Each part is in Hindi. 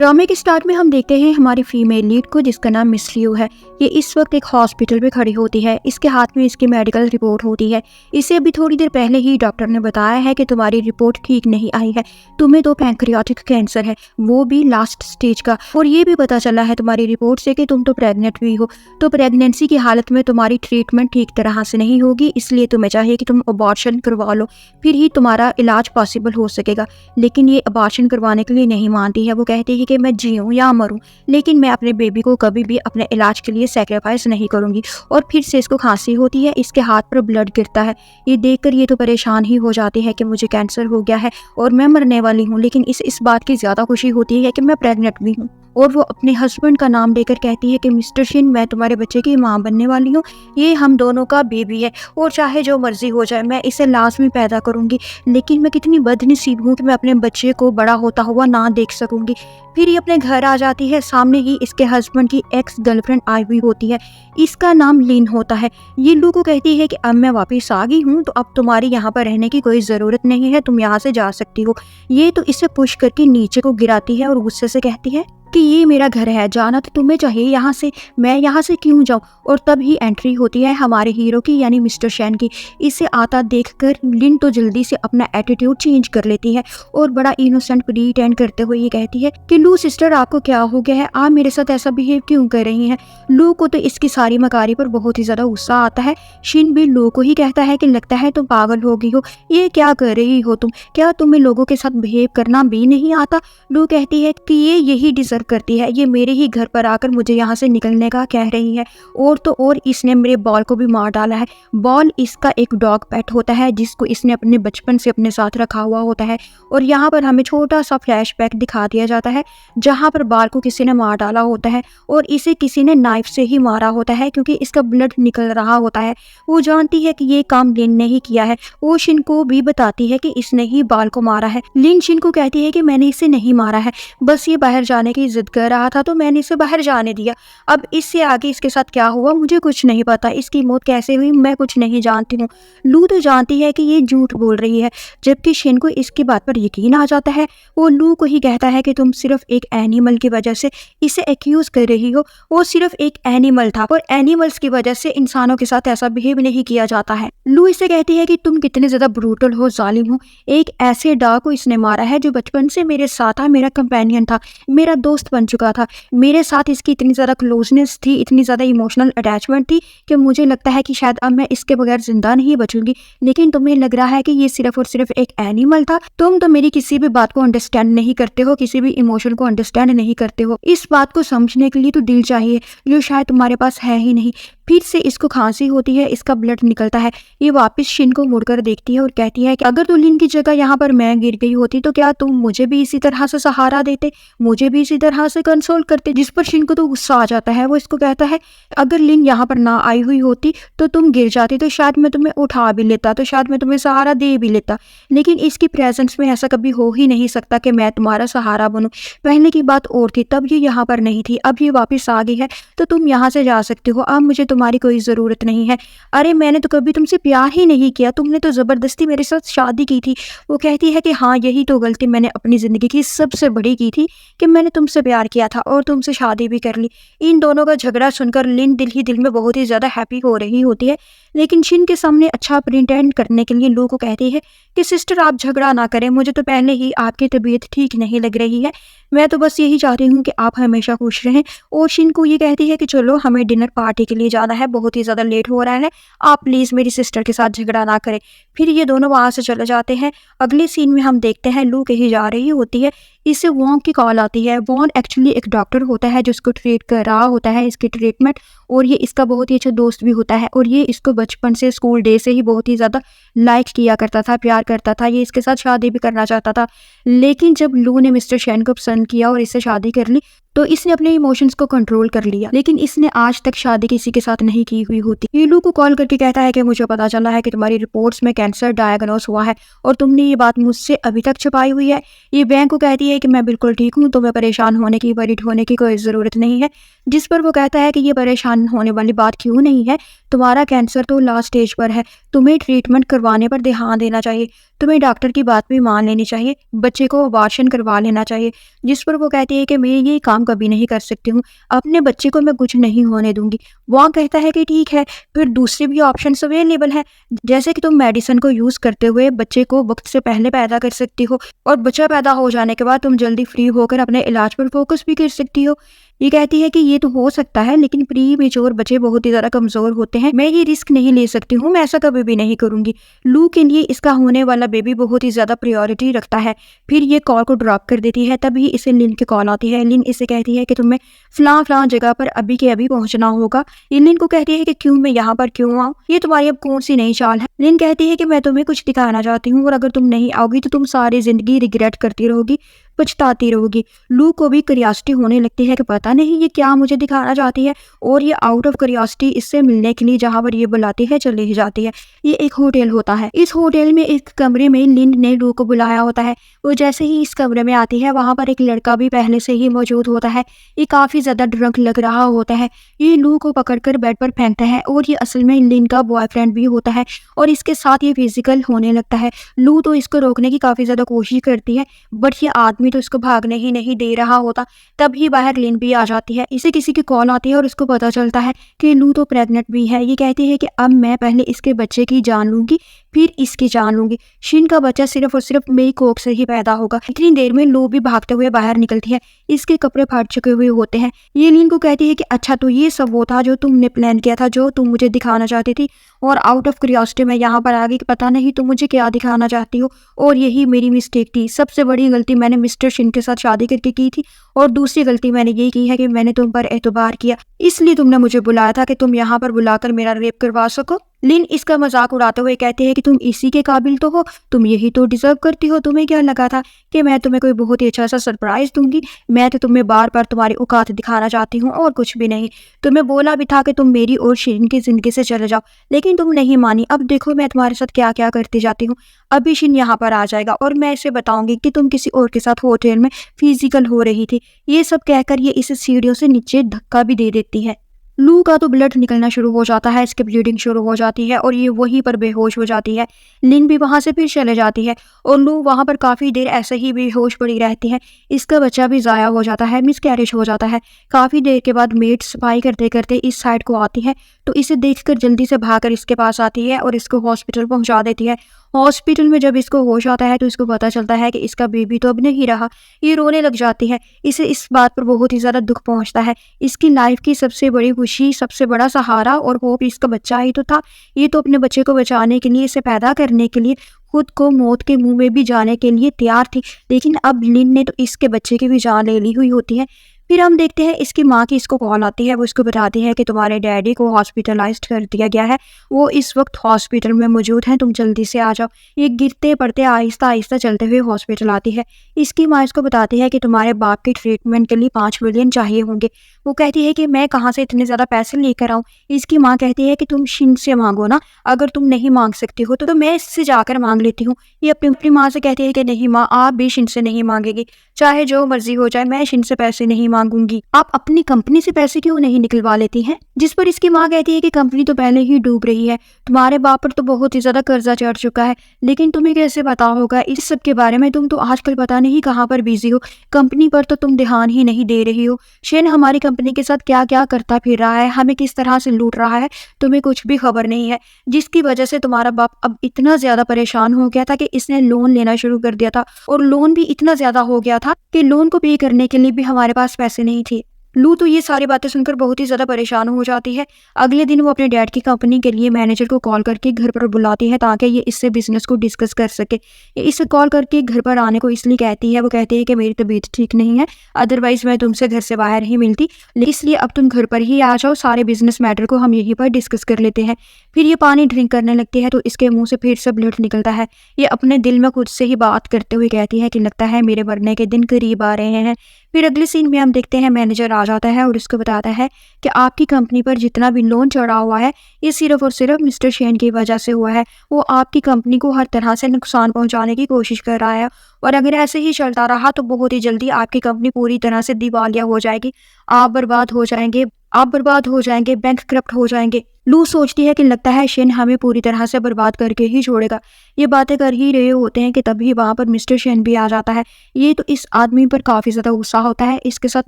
ड्रामे के स्टार्ट में हम देखते हैं हमारी फीमेल लीड को, जिसका नाम मिस लियू है। ये इस वक्त एक हॉस्पिटल में खड़ी होती है। इसके हाथ में इसकी मेडिकल रिपोर्ट होती है। इसे अभी थोड़ी देर पहले ही डॉक्टर ने बताया है कि तुम्हारी रिपोर्ट ठीक नहीं आई है, तुम्हें तो पैंक्रियाटिक कैंसर है, वो भी लास्ट स्टेज का। और ये भी पता चला है तुम्हारी रिपोर्ट से कि तुम तो प्रेग्नेंट भी हो। तो प्रेगनेंसी की हालत में तुम्हारी ट्रीटमेंट ठीक तरह से नहीं होगी, इसलिए तुम्हें चाहिए कि तुम अबॉर्शन करवा लो, फिर ही तुम्हारा इलाज पॉसिबल हो सकेगा। लेकिन ये अबॉर्शन करवाने के लिए नहीं मानती है। वो कहती है कि मैं जीऊँ या मरूँ, लेकिन मैं अपने बेबी को कभी भी अपने इलाज के लिए सेक्रीफाइस नहीं करूँगी। और फिर से इसको खांसी होती है, इसके हाथ पर ब्लड गिरता है। ये देखकर ये तो परेशान ही हो जाती है कि मुझे कैंसर हो गया है और मैं मरने वाली हूँ। लेकिन इस बात की ज़्यादा खुशी होती है कि मैं प्रेग्नेंट भी हूँ। और वो अपने हस्बैंड का नाम लेकर कहती है कि मिस्टर शिन, मैं तुम्हारे बच्चे की माँ बनने वाली हूँ, ये हम दोनों का बेबी है और चाहे जो मर्जी हो जाए मैं इसे लाजमी पैदा करूँगी। लेकिन मैं कितनी बदनसीब हूँ कि मैं अपने बच्चे को बड़ा होता हुआ ना देख सकूँगी। फिर ये अपने घर आ जाती है। सामने ही इसके हस्बैंड की एक्स गर्लफ्रेंड आई हुई होती है। इसका नाम लिन होता है। ये लू को कहती है कि अब मैं वापस आ गई हूँ, तो अब तुम्हारी यहाँ पर रहने की कोई ज़रूरत नहीं है, तुम यहाँ से जा सकती हो। ये तो इसे पुश करके नीचे को गिराती है और गुस्से से कहती है कि ये मेरा घर है, जाना तो तुम्हें चाहिए यहाँ से, मैं यहाँ से क्यों जाऊँ। और तब ही एंट्री होती है हमारे हीरो की, यानी मिस्टर शैन की। इसे आता देखकर लिन तो जल्दी से अपना एटीट्यूड चेंज कर लेती है और बड़ा इनोसेंट प्रीटेंड करते हुए ये कहती है कि लू सिस्टर, आपको क्या हो गया है, आप मेरे साथ ऐसा बिहेव क्यों कर रही हैं। लू को तो इसकी सारी मकारी पर बहुत ही ज़्यादा गुस्सा आता है। शिन भी लू को ही कहता है कि लगता है तुम पागल हो गई हो, ये क्या कर रही हो तुम, क्या तुम्हें लोगों के साथ बिहेव करना भी नहीं आता। लू कहती है कि ये यही डिजर्व करती है, ये मेरे ही घर पर आकर मुझे यहाँ से निकलने का कह रही है। और तो और इसने मेरे बॉल को भी मार डाला है। बॉल इसका एक डॉग पेट होता है जिसको इसने अपने बचपन से अपने साथ रखा हुआ होता है। और यहाँ पर हमें छोटा सा फ्लैशबैक दिखा दिया जाता है जहाँ पर बॉल को किसी ने मार डाला होता है और इसे किसी ने नाइफ से ही मारा होता है क्योंकि इसका ब्लड निकल रहा होता है। वो जानती है कि ये काम लिन ने ही किया है। वो शिन को भी बताती है कि इसने ही बॉल को मारा है। लिन शिन को कहती है कि मैंने इसे नहीं मारा है, बस ये बाहर जाने की जिद कर रहा था तो मैंने इसे बाहर जाने दिया। अब इससे आगे इसके साथ क्या हुआ मुझे कुछ नहीं पता, इसकी मौत कैसे हुई मैं कुछ नहीं जानती हूँ। लू तो जानती है कि ये झूठ बोल रही है, जबकि शिन को इसकी बात पर यकीन आ जाता है। वो लू को ही कहता है कि तुम सिर्फ एक एनिमल की वजह से इसे एक्यूज कर रही हो। वो सिर्फ एक एनिमल था और एनिमल्स की वजह से इंसानों के साथ ऐसा बिहेव नहीं किया जाता है। लू इसे कहती है कि तुम कितने ज्यादा ब्रूटल हो, जालिम हो। एक ऐसे डॉग को इसने मारा है जो बचपन से मेरे साथ था, मेरा कंपेनियन था, मेरा दोस्त बन चुका था। मेरे साथ इसकी इतनी ज़्यादा क्लोजनेस थी, इतनी ज़्यादा इमोशनल अटैचमेंट थी कि मुझे लगता है कि शायद अब मैं इसके बगैर जिंदा नहीं बचूंगी। लेकिन तुम्हें लग रहा है कि ये सिर्फ और सिर्फ एक एनिमल था। तुम तो मेरी किसी भी बात को अंडरस्टैंड नहीं करते हो, किसी भी इमोशन को अंडरस्टैंड नहीं करते हो। इस बात को समझने के लिए तो दिल चाहिए, जो शायद तुम्हारे पास है ही नहीं। फिर से इसको खांसी होती है, इसका ब्लड निकलता है। ये वापस शिन को मुड़कर देखती है और कहती है कि अगर तो लिन की जगह यहाँ पर मैं गिर गई होती तो क्या तुम मुझे भी इसी तरह से सहारा देते, मुझे भी इसी तरह से कंसोल करते। जिस पर शिन को तो गुस्सा आ जाता है। वो इसको कहता है अगर लिन यहाँ पर ना आई हुई होती तो तुम गिर जाती, तो शायद मैं तुम्हें उठा भी लेता, तो शायद मैं तुम्हें सहारा दे भी लेता। लेकिन इसकी प्रेजेंस में ऐसा कभी हो ही नहीं सकता कि मैं तुम्हारा सहारा बनूं। पहले की बात और थी, तब ये यहाँ पर नहीं थी, अब ये वापस आ गई है तो तुम यहाँ से जा सकते हो, अब मुझे तुम्हारी कोई ज़रूरत नहीं है। अरे मैंने तो कभी तुमसे प्यार ही नहीं किया, तुमने तो ज़बरदस्ती मेरे साथ शादी की थी। वो कहती है कि हाँ, यही तो गलती मैंने अपनी ज़िंदगी की सबसे बड़ी की थी कि मैंने तुमसे प्यार किया था और तुमसे शादी भी कर ली। इन दोनों का झगड़ा सुनकर लिन दिल ही दिल में बहुत ही ज़्यादा हैप्पी हो रही होती है। लेकिन शिन के सामने अच्छा प्रिटेंड करने के लिए लू को कहती है कि सिस्टर आप झगड़ा ना करें, मुझे तो पहले ही आपकी तबीयत ठीक नहीं लग रही है, मैं तो बस यही चाहती हूँ कि आप हमेशा खुश रहें। और शिन को ये कहती है कि चलो हमें डिनर पार्टी के लिए जाना है, बहुत ही ज़्यादा लेट हो रहा है, आप प्लीज़ मेरी सिस्टर के साथ झगड़ा ना करें। फिर ये दोनों वहाँ से चले जाते हैं। अगले सीन में हम देखते हैं लू कहीं जा रही होती है, इसे वॉन्ग की कॉल आती है। वॉन्ग एक्चुअली एक डॉक्टर होता है जो इसको ट्रीट कर रहा होता है, इसकी ट्रीटमेंट, और ये इसका बहुत ही अच्छा दोस्त भी होता है। और ये इसको बचपन से स्कूल डे से ही बहुत ही ज़्यादा लाइक किया करता था, प्यार करता था, ये इसके साथ शादी भी करना चाहता था। लेकिन जब लू ने मिस्टर शैन को पसंद किया और इससे शादी कर ली तो इसने अपने इमोशंस को कंट्रोल कर लिया। लेकिन इसने आज तक शादी किसी के साथ नहीं की हुई होती। ये लू को कॉल करके कहता है कि मुझे पता चला है कि तुम्हारी रिपोर्ट्स में कैंसर डायग्नोस हुआ है और तुमने ये बात मुझसे अभी तक छुपाई हुई है। ये बैंक को कहती है कि मैं बिल्कुल ठीक हूँ, तुम्हें परेशान होने की, वरीड होने की कोई ज़रूरत नहीं है। जिस पर वो कहता है कि ये परेशान होने वाली बात क्यों नहीं है, तुम्हारा कैंसर तो लास्ट स्टेज पर है, तुम्हें ट्रीटमेंट करवाने पर ध्यान देना चाहिए, तुम्हें डॉक्टर की बात भी मान लेनी चाहिए, बच्चे को अबॉर्शन करवा लेना चाहिए। जिस पर वो कहती है कि मैं ये काम कभी नहीं कर सकती हूँ, अपने बच्चे को मैं कुछ नहीं होने दूंगी। वहाँ कहता है कि ठीक है, फिर दूसरे भी ऑप्शन अवेलेबल है, जैसे कि तुम मेडिसिन को यूज करते हुए बच्चे को वक्त से पहले पैदा कर सकती हो, और बच्चा पैदा हो जाने के बाद तुम जल्दी फ्री होकर अपने इलाज पर फोकस भी कर सकती हो। ये कहती है कि ये तो हो सकता है, लेकिन प्री मेच्योर बच्चे बहुत ही ज्यादा कमजोर होते हैं, मैं ये रिस्क नहीं ले सकती हूँ, मैं ऐसा कभी भी नहीं करूंगी। लू के लिए इसका होने वाला बेबी बहुत ही ज्यादा प्रायोरिटी रखता है। फिर ये कॉल को ड्रॉप कर देती है, तभी इसे लिन की कॉल आती है। लिन इसे कहती है कि तुम्हें फलां फलां जगह पर अभी के अभी पहुंचना होगा। लिन को कहती है कि क्यों, मैं यहाँ पर क्यों आऊँ, ये तुम्हारी अब कौन सी नई चाल है। लिन कहती है कि मैं तुम्हें कुछ दिखाना चाहती हूँ, और अगर तुम नहीं आओगी तो तुम सारी जिंदगी रिग्रेट करती रहोगी, पछताती रहोगी। लू को भी क्यूरियोसिटी होने लगती है कि पता नहीं ये क्या मुझे दिखाना चाहती है, और ये आउट ऑफ क्यूरियोसिटी इससे मिलने के लिए जहाँ पर ये बुलाती है चली ही जाती है। ये एक होटल होता है। इस होटल में एक कमरे में लिन ने लू को बुलाया होता है। वो जैसे ही इस कमरे में आती है, वहाँ पर एक लड़का भी पहले से ही मौजूद होता है। ये काफी ज्यादा ड्रंक लग रहा होता है। ये लू को पकड़कर बेड पर फेंकता है, और ये असल में लिन का बॉयफ्रेंड भी होता है, और इसके साथ ये फिजिकल होने लगता है। लू तो इसको रोकने की काफी ज्यादा कोशिश करती है, बट ये आदमी तो इसको भागने ही नहीं दे रहा होता। तभी बाहर लिन भी आ जाती है। इसे किसी की कॉल आती है और इसको पता चलता है कि लू तो प्रेग्नेंट भी है। ये कहती है कि अब मैं पहले इसके बच्चे की जान लूंगी, फिर इसकी जान लूंगी। शिन का बच्चा सिर्फ और सिर्फ मेरी कोख से ही पैदा होगा। इतनी देर में लू भी भागते हुए बाहर निकलती है। इसके कपड़े फट चुके हुए होते हैं। ये लिन को कहती है कि अच्छा, तो ये सब वो था जो तुमने प्लान किया था, जो तुम मुझे दिखाना चाहती थी, और आउट ऑफ क्यूरियोसिटी मैं यहाँ पर आ गई कि पता नहीं तुम मुझे क्या दिखाना चाहती हो, और यही मेरी मिस्टेक थी। सबसे बड़ी गलती मैंने मिस्टर शिन के साथ शादी करके की थी, और दूसरी गलती मैंने ये की है कि मैंने तुम पर एतबार किया, इसलिए तुमने मुझे बुलाया था कि तुम यहाँ पर बुलाकर मेरा रेप करवा सको। लिन इसका मजाक उड़ाते हुए कहते हैं कि तुम इसी के काबिल तो हो, तुम यही तो डिजर्व करती हो। तुम्हें क्या लगा था कि मैं तुम्हें कोई बहुत ही अच्छा सा सरप्राइज दूंगी? मैं तो तुम्हें बार बार तुम्हारी औकात दिखाना चाहती हूँ, और कुछ भी नहीं। तुम्हें बोला भी था कि तुम मेरी और शिन की जिंदगी से चले जाओ, लेकिन तुम नहीं मानी। अब देखो मैं तुम्हारे साथ क्या क्या करती जाती हूँ। अभी शिन यहाँ पर आ जाएगा, और मैं इसे बताऊंगी कि तुम किसी और के साथ होटल में फिजिकल हो रही थी। ये सब कहकर ये इसे सीढ़ियों से नीचे धक्का भी दे देती है। लू का तो ब्लड निकलना शुरू हो जाता है, इसकी ब्लीडिंग शुरू हो जाती है, और ये वहीं पर बेहोश हो जाती है। लिन भी वहां से फिर चले जाती है, और लू वहां पर काफी देर ऐसे ही बेहोश पड़ी रहती है। इसका बच्चा भी जाया हो जाता है, मिसकैरेज हो जाता है। काफी देर के बाद मेड सफाई करते करते इस साइड को आती है, तो इसे देखकर जल्दी से भागकर इसके पास आती है और इसको हॉस्पिटल पहुंचा देती है। हॉस्पिटल में जब इसको होश आता है तो इसको पता चलता है कि इसका बेबी तो अब नहीं रहा। ये रोने लग जाती है। इसे इस बात पर बहुत ही ज्यादा दुख पहुंचता है। इसकी लाइफ की सबसे बड़ी खुशी, सबसे बड़ा सहारा और होप इसका बच्चा ही तो था। ये तो अपने बच्चे को बचाने के लिए, इसे पैदा करने के लिए, खुद को मौत के मुंह में भी जाने के लिए तैयार थी, लेकिन अब लिन ने तो इसके बच्चे की भी जान ले ली हुई होती है। फिर हम देखते हैं इसकी माँ की इसको कॉल आती है। वो इसको बताती है कि तुम्हारे डैडी को हॉस्पिटलाइज्ड कर दिया गया है, वो इस वक्त हॉस्पिटल में मौजूद हैं, तुम जल्दी से आ जाओ। ये गिरते पड़ते आहिस्ता आहिस्ता चलते हुए हॉस्पिटल आती है। इसकी माँ इसको बताती है कि तुम्हारे बाप के ट्रीटमेंट के लिए 5 मिलियन चाहिए होंगे। वो कहती है कि मैं कहाँ से इतने ज़्यादा पैसे लेकर आऊँ। इसकी माँ कहती है कि तुम शिन से मांगो ना, अगर तुम नहीं मांग सकती हो तो मैं इससे जाकर मांग लेती हूँ। ये अपनी अपनी माँ से कहती है कि नहीं माँ, आप भी शिन से नहीं मांगेगी, चाहे जो मर्जी हो जाए, मैं शिन से पैसे नहीं मांगूंगी। आप अपनी कंपनी से पैसे क्यों नहीं निकलवा लेती हैं? जिस पर इसकी माँ कहती है कि कंपनी तो पहले ही डूब रही है, तुम्हारे बाप पर तो बहुत ही ज्यादा कर्जा चढ़ चुका है, लेकिन तुम्हें कैसे पता होगा इस सब के बारे में? तुम तो आजकल पता नहीं कहाँ पर बिजी हो, कंपनी पर तो तुम ध्यान ही नहीं दे रही हो। शिन हमारी कंपनी के साथ क्या क्या करता फिर रहा है, हमें किस तरह से लूट रहा है, तुम्हें कुछ भी खबर नहीं है। जिसकी वजह से तुम्हारा बाप अब इतना ज्यादा परेशान हो गया था कि इसने लोन लेना शुरू कर दिया था, और लोन भी इतना ज्यादा हो गया था कि लोन को पे करने के लिए भी हमारे पास पैसे नहीं थे। लू तो ये सारी बातें सुनकर बहुत ही ज्यादा परेशान हो जाती है। अगले दिन वो अपने डैड की कंपनी के लिए मैनेजर को कॉल करके घर पर बुलाती है ताकि ये इससे बिजनेस को डिस्कस कर सके। ये इसे कॉल करके घर पर आने को इसलिए कहती है। वो कहती है कि मेरी तबीयत ठीक नहीं है, अदरवाइज मैं तुमसे घर से बाहर नहीं मिलती, इसलिए अब तुम घर पर ही आ जाओ, सारे बिजनेस मैटर को हम यहीं पर डिस्कस कर लेते हैं। फिर ये पानी ड्रिंक करने लगती है तो इसके मुंह से फिर से ब्लड निकलता है। ये अपने दिल में खुद से ही बात करते हुए कहती है कि लगता है मेरे मरने के दिन करीब आ रहे हैं। फिर अगले सीन में हम देखते हैं मैनेजर आ जाता है और इसको बताता है कि आपकी कंपनी पर जितना भी लोन चढ़ा हुआ है ये सिर्फ और सिर्फ मिस्टर शेन की वजह से हुआ है। वो आपकी कंपनी को हर तरह से नुकसान पहुंचाने की कोशिश कर रहा है, और अगर ऐसे ही चलता रहा तो बहुत ही जल्दी आपकी कंपनी पूरी तरह से दिवालिया हो जाएगी, आप बर्बाद हो जाएंगे। आप बर्बाद हो जाएंगे, बैंक करप्ट हो जाएंगे। लू सोचती है कि लगता है शेन हमें पूरी तरह से बर्बाद करके ही छोड़ेगा। ये बातें कर ही रहे होते हैं कि तभी वहां पर मिस्टर शेन भी आ जाता है। ये तो इस आदमी पर काफी ज्यादा गुस्सा होता है, इसके साथ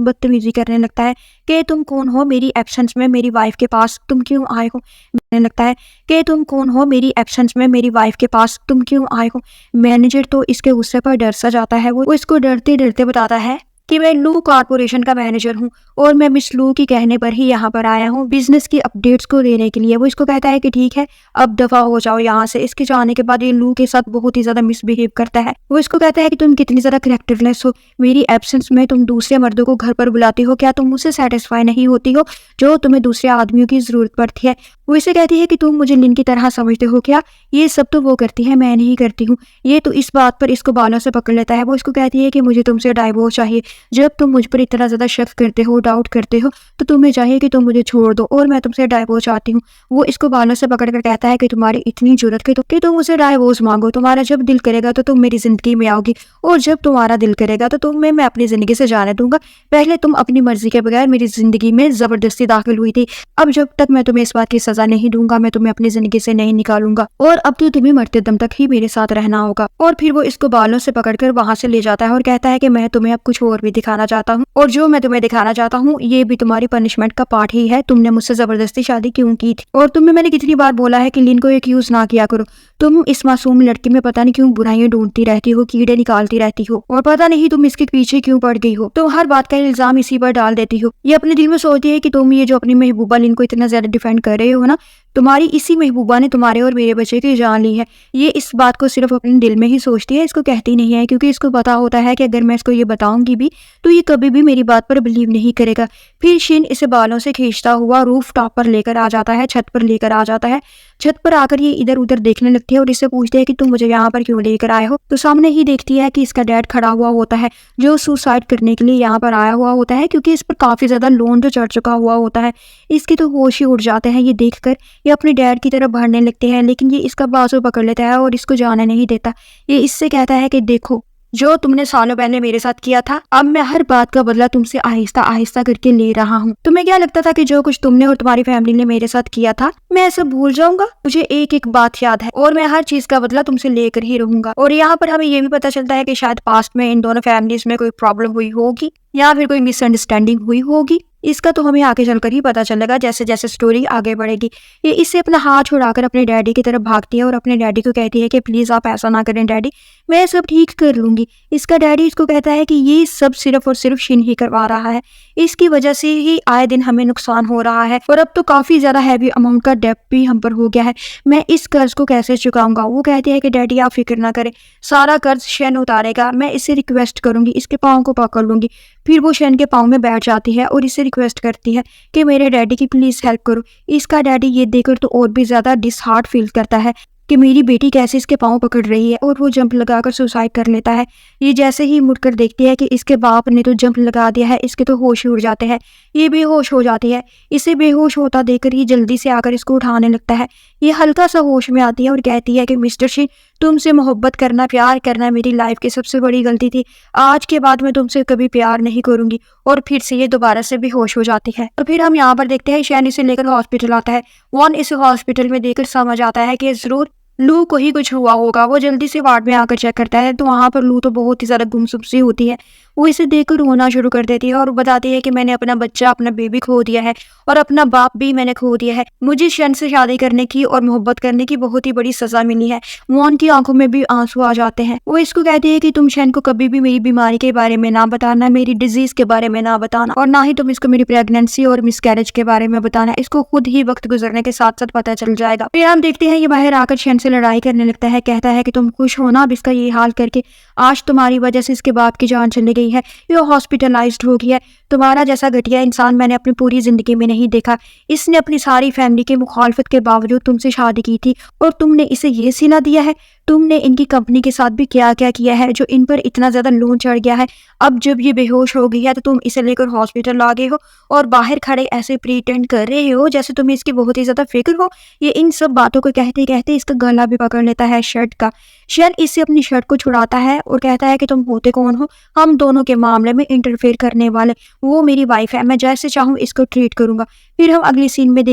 बदतमीजी करने लगता है कि तुम कौन हो, मेरी एब्सेंस में मेरी वाइफ के पास तुम क्यों आए हो। कहने लगता है कि तुम कौन हो, मेरी एब्सेंस में मेरी वाइफ के पास तुम क्यों आए हो। मैनेजर तो इसके गुस्से पर डर सा जाता है। वो इसको डरते डरते बताता है कि मैं लू कॉर्पोरेशन का मैनेजर हूँ और मैं मिस लू की कहने पर ही यहाँ पर आया हूँ बिजनेस की अपडेट्स को देने के लिए। वो इसको कहता है कि ठीक है, अब दफा हो जाओ यहाँ से। इसके जाने के बाद ये लू के साथ बहुत ही ज्यादा मिसबिहेव करता है। वो इसको कहता है कि तुम कितनी ज्यादा कैरेक्टरलेस हो, मेरी एब्सेंस में तुम दूसरे मर्दों को घर पर बुलाती हो, क्या तुम मुझसे सेटिस्फाई नहीं होती हो जो तुम्हें दूसरे आदमियों की जरूरत पड़ती है। वो इसे कहती है कि तुम मुझे लिन की तरह समझते हो क्या, ये सब तो वो करती है, मैं नहीं करती हूँ। ये तो इस बात पर इसको बालों से पकड़ लेता है। वो इसको कहती है कि मुझे तुमसे डाइवोर्स चाहिए। जब तुम मुझ पर इतना ज्यादा शक करते हो, डाउट करते हो, तो तुम्हें चाहिए कि तुम मुझे छोड़ दो और मैं तुमसे डाइवोर्स चाहती हूँ। वो इसको बालों से पकड़ कर कहता है कि तुम्हारी इतनी जरूरत कि तुम मुझसे डाइवोर्स मांगो। तुम्हारा जब दिल करेगा तो तुम मेरी जिंदगी में आओगी और जब तुम्हारा दिल करेगा तो तुम्हें मैं अपनी जिंदगी से जाने दूंगा। पहले तुम अपनी मर्जी के बगैर मेरी जिंदगी में जबरदस्ती दाखिल हुई थी। अब जब तक मैं तुम्हें इस बात की सजा नहीं दूंगा, मैं तुम्हें अपनी जिंदगी से नहीं निकालूंगा और अब तो तुम्हें मरते दम तक ही मेरे साथ रहना होगा। और फिर वो इसको बालों से पकड़कर वहां से ले जाता है और कहता है कि मैं तुम्हें अब कुछ और भी दिखाना चाहता हूँ और जो मैं तुम्हें दिखाना चाहता हूँ ये भी तुम्हारी पनिशमेंट का पार्ट ही है। तुमने मुझसे जबरदस्ती शादी क्यों की थी और तुम्हें मैंने कितनी बार बोला है कि लिन को एक्यूज ना किया करो। तुम इस मासूम लड़की में पता नहीं क्यों बुराइयां ढूंढती रहती हो, कीड़े निकालती रहती हो और पता नहीं तुम इसके पीछे क्यों पड़ गई हो। तुम हर बात का इल्जाम इसी पर डाल देती हो। ये अपने दिल में सोचती है कि तुम ये जो अपनी महबूबा लिन को इतना ज्यादा डिफेंड कर रहे हो ना, तुम्हारी इसी महबूबा ने तुम्हारे और मेरे बच्चे की जान ली है। ये इस बात को सिर्फ अपने दिल में ही सोचती है, इसको कहती नहीं है, क्योंकि इसको पता होता है कि अगर मैं इसको ये बताऊंगी भी तो ये कभी भी मेरी बात पर बिलीव नहीं करेगा। फिर शिन इसे बालों से खींचता हुआ रूफ टॉप पर लेकर आ जाता है, छत पर लेकर आ जाता है। छत पर आकर ये इधर उधर देखने लगती है और इससे पूछते हैं कि तुम मुझे यहाँ पर क्यों लेकर आए हो। तो सामने ही देखती है कि इसका डैड खड़ा हुआ होता है जो सुसाइड करने के लिए यहाँ पर आया हुआ होता है, क्योंकि इस पर काफी ज्यादा लोन जो चढ़ चुका हुआ होता है। इसके तो होश ही उड़ जाते हैं ये देखकर। ये अपने डैड की तरफ बढ़ने लगते हैं लेकिन ये इसका बाजू पकड़ लेता है और इसको जाने नहीं देता। ये इससे कहता है कि देखो, जो तुमने सालों पहले मेरे साथ किया था, अब मैं हर बात का बदला तुमसे आहिस्ता आहिस्ता करके ले रहा हूँ। तुम्हें क्या लगता था कि जो कुछ तुमने और तुम्हारी फैमिली ने मेरे साथ किया था मैं सब भूल जाऊंगा? मुझे एक एक बात याद है और मैं हर चीज का बदला तुमसे लेकर ही रहूंगा। और यहाँ पर हमें ये भी पता चलता है कि शायद पास्ट में इन दोनों फैमिलीज में कोई प्रॉब्लम हुई होगी या फिर कोई मिसअंडरस्टैंडिंग हुई होगी। इसका तो हमें आगे चलकर ही पता चलेगा जैसे जैसे स्टोरी आगे बढ़ेगी। ये इससे अपना हाथ छुड़ाकर अपने डैडी की तरफ भागती है और अपने डैडी को कहती है कि प्लीज आप ऐसा ना करें डैडी, मैं सब ठीक कर लूंगी। इसका डैडी इसको कहता है कि ये सब सिर्फ और सिर्फ शिन ही करवा रहा है, इसकी वजह से ही आए दिन हमें नुकसान हो रहा है और अब तो काफी ज्यादा हैवी अमाउंट का डेब्ट भी हम पर हो गया है। मैं इस कर्ज को कैसे चुकाऊंगा? वो कहती है कि डैडी आप फिक्र ना करें, सारा कर्ज शेन उतारेगा। मैं इससे रिक्वेस्ट करूंगी, इसके पाँव को पकड़ लूंगी। फिर वो शेन के पाँव में बैठ जाती है और इससे रिक्वेस्ट करती है कि मेरे डैडी की प्लीज हेल्प करो। इसका डैडी ये देखकर तो और भी ज्यादा डिसहार्ट फील करता है कि मेरी बेटी कैसे इसके पाँव पकड़ रही है और वो जंप लगाकर सुसाइड कर लेता है। ये जैसे ही मुड़कर देखती है कि इसके बाप ने तो जंप लगा दिया है, इसके तो होश उड़ जाते हैं। ये बेहोश हो जाती है। इसे बेहोश होता देखकर ये जल्दी से आकर इसको उठाने लगता है। ये हल्का सा होश में आती है और कहती है कि मिस्टर शिन, तुमसे मोहब्बत करना, प्यार करना मेरी लाइफ की सबसे बड़ी गलती थी। आज के बाद मैं तुमसे कभी प्यार नहीं करूंगी। और फिर से ये दोबारा से बेहोश हो जाती है। और फिर हम यहाँ पर देखते हैं शैन इसे लेकर हॉस्पिटल आता है। वॉन इसे हॉस्पिटल में देखकर समझ आता है कि जरूर लू को ही कुछ हुआ होगा। वो जल्दी से वार्ड में आकर चेक करता है तो वहाँ पर लू तो बहुत ही ज्यादा गुमसुम सी होती है। वो इसे देखकर रोना शुरू कर देती है और बताती है कि मैंने अपना बच्चा, अपना बेबी खो दिया है और अपना बाप भी मैंने खो दिया है। मुझे शन से शादी करने की और मोहब्बत करने की बहुत ही बड़ी सजा मिली है। वॉन की आंखों में भी आंसू आ जाते हैं। वो इसको कहती है कि तुम शन को कभी भी मेरी बीमारी के बारे में ना बताना, मेरी डिजीज के बारे में ना बताना और ना ही तुम इसको मेरी प्रेगनेंसी और मिसकैरेज के बारे में बताना। इसको खुद ही वक्त गुजरने के साथ साथ पता चल जाएगा। फिर हम देखते हैं ये बाहर आकर शन से लड़ाई करने लगता है। कहता है कि तुम खुश हो ना अब इसका ये हाल करके? आज तुम्हारी वजह से इसके बाप की जान चली गई है, ये हॉस्पिटलाइज्ड हो गया है। तुम्हारा जैसा घटिया इंसान मैंने अपनी पूरी जिंदगी में नहीं देखा। इसने अपनी सारी फैमिली के मुखालफत के बावजूद तुमसे शादी की थी और तुमने इसे ये सिला दिया है। तुमने इनकी कंपनी के साथ भी क्या क्या किया है जो इन पर इतना ज़्यादा लोन चढ़ गया है। अब जब ये बेहोश हो गई है तो तुम इसे लेकर हॉस्पिटल आ गए हो और बाहर खड़े ऐसे प्रीटेंड कर रहे हो जैसे तुम्हें इसकी बहुत ही ज़्यादा फिक्र हो। ये इन सब बातों को कहते कहते इसका गला भी पकड़ लेता है शर्ट का। शन इससे अपनी शर्ट को छुड़ाता है और कहता है कि तुम होते कौन हो हम दोनों के मामले में इंटरफेयर करने वाले। वो मेरी वाइफ है, मैं जैसे चाहूँ इसको ट्रीट करूंगा। फिर हम अगली सीन में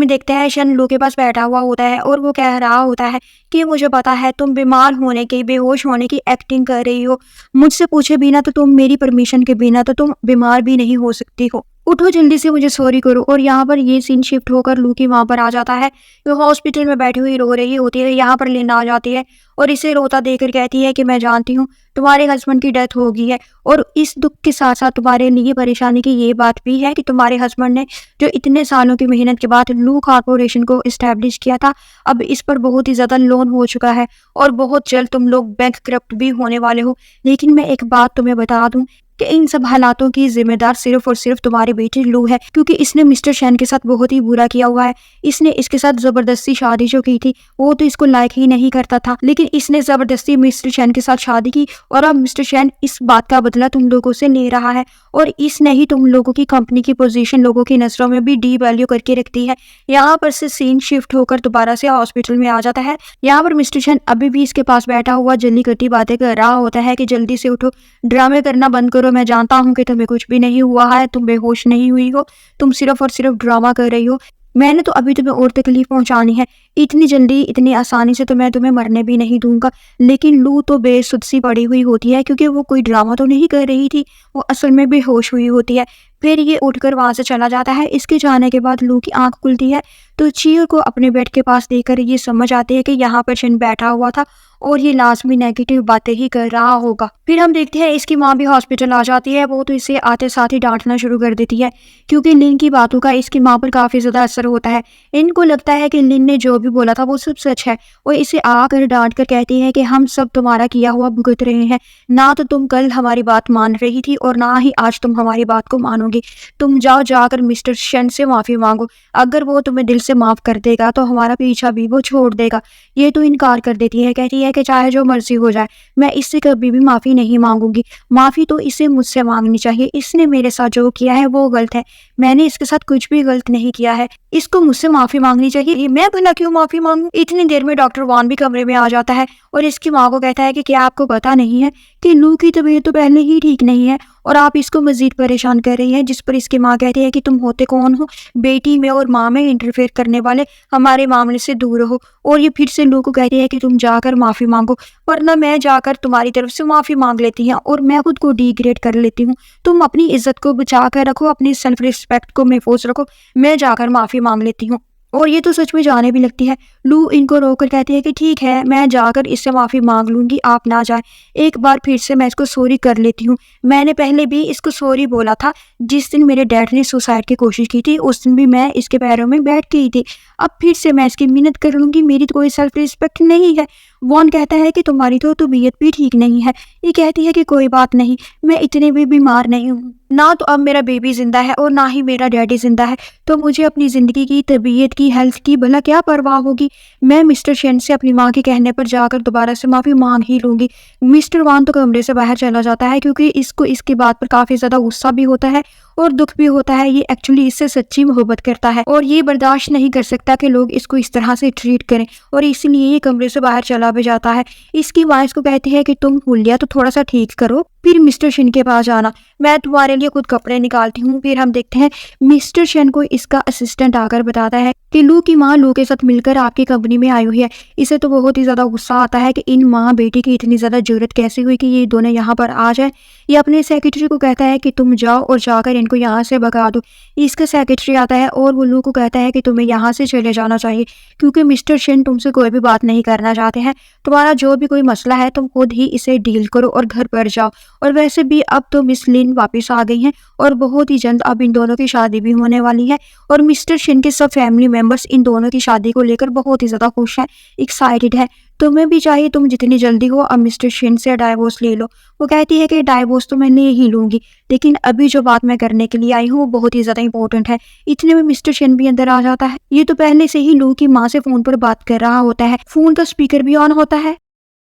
देखते हैं शन लू के पास बैठा हुआ होता है और वो कह रहा होता है कि मुझे पता है तुम बीमार होने की, बेहोश होने की एक्टिंग कर रही हो। मुझसे पूछे बिना तो तुम, मेरी परमिशन के बिना तो तुम बीमार भी नहीं हो सकती हो। उठो जल्दी से, मुझे सॉरी करो। और यहाँ पर ये सीन शिफ्ट होकर लू की वहाँ पर आ जाता है। वो हॉस्पिटल में बैठी हुई रो रही होती है। यहाँ पर लिन आ जाती है और इसे रोता देखकर कहती है कि मैं जानती हूँ तुम्हारे हस्बैंड की डेथ हो गई है और इस दुख के साथ साथ तुम्हारे लिए परेशानी की ये बात भी है कि तुम्हारे हस्बैंड ने जो इतने सालों की मेहनत के बाद लू कॉर्पोरेशन को इस्टेब्लिश किया था, अब इस पर बहुत ही ज़्यादा लोन हो चुका है और बहुत जल्द तुम लोग बैंकक्रप्ट भी होने वाले हो। लेकिन मैं एक बात तुम्हें बता दूं कि इन सब हालातों की जिम्मेदार सिर्फ और सिर्फ तुम्हारी बेटी लू है, क्योंकि इसने मिस्टर शैन के साथ बहुत ही बुरा किया हुआ है। इसने इसके साथ जबरदस्ती शादी जो की थी वो तो इसको लायक ही नहीं करता था, लेकिन इसने जबरदस्ती मिस्टर शैन के साथ शादी की और अब मिस्टर शैन इस बात का बदला तुम लोगों से ले रहा है और इसने ही तुम लोगों की कंपनी की पोजीशन लोगों की नजरों में भी डी वैल्यू करके रखती है। यहाँ पर से सीन शिफ्ट होकर दोबारा से हॉस्पिटल में आ जाता है। यहाँ पर मिस्टर शैन अभी भी इसके पास बैठा हुआ जल्दी करती बातें कर रहा होता है कि जल्दी से उठो, ड्रामे करना बंद करो। मैं जानता हूँ कि तुम्हें कुछ भी नहीं हुआ है, तुम बेहोश नहीं हुई हो, तुम सिर्फ और सिर्फ ड्रामा कर रही हो। मैंने तो अभी तुम्हें और तकलीफ पहुंचानी है, इतनी जल्दी इतनी आसानी से तो मैं तुम्हें मरने भी नहीं दूंगा। लेकिन लू तो बेसुध सी पड़ी हुई होती है क्योंकि वो कोई ड्रामा तो नहीं कर रही थी, वो असल में बेहोश हुई होती है। फिर ये उठकर वहां से चला जाता है। इसके जाने के बाद लू की आंख खुलती है तो चीयर को अपने बेड के पास देखकर ये समझ आती है कि यहाँ पर शन बैठा हुआ था और ये लाजमी नेगेटिव बातें ही कर रहा होगा। फिर हम देखते हैं इसकी माँ भी हॉस्पिटल आ जाती है। वो तो इसे आते साथ ही डांटना शुरू कर देती है क्योंकि लिन की बातों का इसकी माँ पर काफी ज्यादा असर होता है। इनको लगता है कि लिन ने जो भी बोला था वो सब सच है। वो इसे आकर डांट कर कहती है कि हम सब तुम्हारा किया हुआ भुगत रहे हैं, ना तो तुम कल हमारी बात मान रही थी और ना ही आज तुम हमारी बात को मानोगी। तुम जाकर मिस्टर शन से माफी मांगो, अगर वो तुम्हें दिल से माफ कर देगा तो हमारा पीछा भी वो छोड़ देगा। ये तो इनकार कर देती है, कहती है कि चाहे जो मर्जी हो जाए मैं इससे कभी भी माफी नहीं मांगूंगी। माफी तो इसे मुझसे मांगनी चाहिए, इसने मेरे साथ जो किया है वो गलत है, मैंने इसके साथ कुछ भी गलत नहीं किया है, इसको मुझसे माफी मांगनी चाहिए। मैं भला क्यों माफी मांगू। इतनी देर में डॉक्टर वान भी कमरे में आ जाता है और इसकी माँ को कहता है कि क्या आपको पता नहीं है कि लू की तबीयत तो पहले ही ठीक नहीं है और आप इसको मजीद परेशान कर रही हैं। जिस पर इसकी माँ कहती है कि तुम होते कौन हो, बेटी में और माँ में इंटरफेयर करने वाले, हमारे मामले से दूर रहो। और ये फिर से लू को कहती है कि तुम जाकर माफी मांगो, वरना मैं जाकर तुम्हारी तरफ से माफी मांग लेती हूँ और मैं खुद को डिग्रेड कर लेती हूँ। तुम अपनी इज्जत को बचा कर रखो, अपनी सेल्फ रिस्पेक्ट को महफूज रखो, मैं जाकर माफी मांग लेती हूँ। और ये तो सच में जाने भी लगती है। लू इनको रोककर कहती है कि ठीक है, मैं जाकर इससे माफी मांग लूंगी, आप ना जाए। एक बार फिर से मैं इसको सॉरी कर लेती हूँ। मैंने पहले भी इसको सॉरी बोला था, जिस दिन मेरे डैड ने सुसाइड की कोशिश की थी उस दिन भी मैं इसके पैरों में बैठ गई थी। अब फिर से मैं इसकी मिन्नत कर लूंगी, मेरी तो कोई सेल्फ रिस्पेक्ट नहीं है। वॉन कहता है कि तुम्हारी तो तबीयत भी ठीक नहीं है। ये कहती है कि कोई बात नहीं, मैं इतने भी बीमार नहीं हूँ, ना तो अब मेरा बेबी जिंदा है और ना ही मेरा डैडी जिंदा है, तो मुझे अपनी जिंदगी की, तबीयत की, हेल्थ की भला क्या परवाह होगी। मैं मिस्टर शेन से अपनी माँ के कहने पर जाकर दोबारा से माफी मांग ही लूंगी। मिस्टर वान तो कमरे से बाहर चला जाता है क्योंकि इसको इसकी बात पर काफी ज्यादा गुस्सा भी होता है और दुख भी होता है। ये एक्चुअली इससे सच्ची मोहब्बत करता है और ये बर्दाश्त नहीं कर सकता कि लोग इसको इस तरह से ट्रीट करें और इसलिए ये कमरे से बाहर चला भी जाता है। इसकी माँ इसको कहती है कि तुम हुलिया तो थोड़ा सा ठीक करो, फिर मिस्टर शन के पास जाना, मैं तुम्हारे लिए खुद कपड़े निकालती हूँ। फिर हम देखते हैं मिस्टर शन को इसका असिस्टेंट आकर बताता है कि लू की माँ लू के साथ मिलकर आपकी कंपनी में आई हुई है। इसे तो बहुत ही ज्यादा गुस्सा आता है कि इन माँ बेटी की इतनी ज्यादा जरूरत कैसे हुई कि ये दोनों यहाँ पर आ जाए। ये अपने सेक्रेटरी को कहता है कि तुम जाओ और जाकर इनको यहाँ से भगा दो। इसका सेक्रेटरी आता है और वो लू को कहता है कि तुम्हें यहाँ से चले जाना चाहिए क्योंकि मिस्टर शन तुमसे कोई भी बात नहीं करना चाहते हैं। तुम्हारा जो भी कोई मसला है तुम खुद ही इसे डील करो और घर पर जाओ। और वैसे भी अब तो मिस लिन वापस आ गई हैं और बहुत ही जल्द अब इन दोनों की शादी भी होने वाली है। और मिस्टर शिन के सब फैमिली मेंबर्स इन दोनों की शादी को लेकर बहुत ही ज़्यादा खुश हैं, एक्साइटेड है। तुम्हें भी चाहिए तुम जितनी जल्दी हो अब मिस्टर शिन से डाइवोर्स ले लो। वो कहती है कि डाइवोर्स तो मैं ले ही लूँगी, लेकिन अभी जो बात मैं करने के लिए आई हूँ वो बहुत ही ज़्यादा इंपॉर्टेंट है। इतने में मिस्टर शिन भी अंदर आ जाता है। ये तो पहले से ही लू की माँ से फ़ोन पर बात कर रहा होता है, फ़ोन का स्पीकर भी ऑन होता है।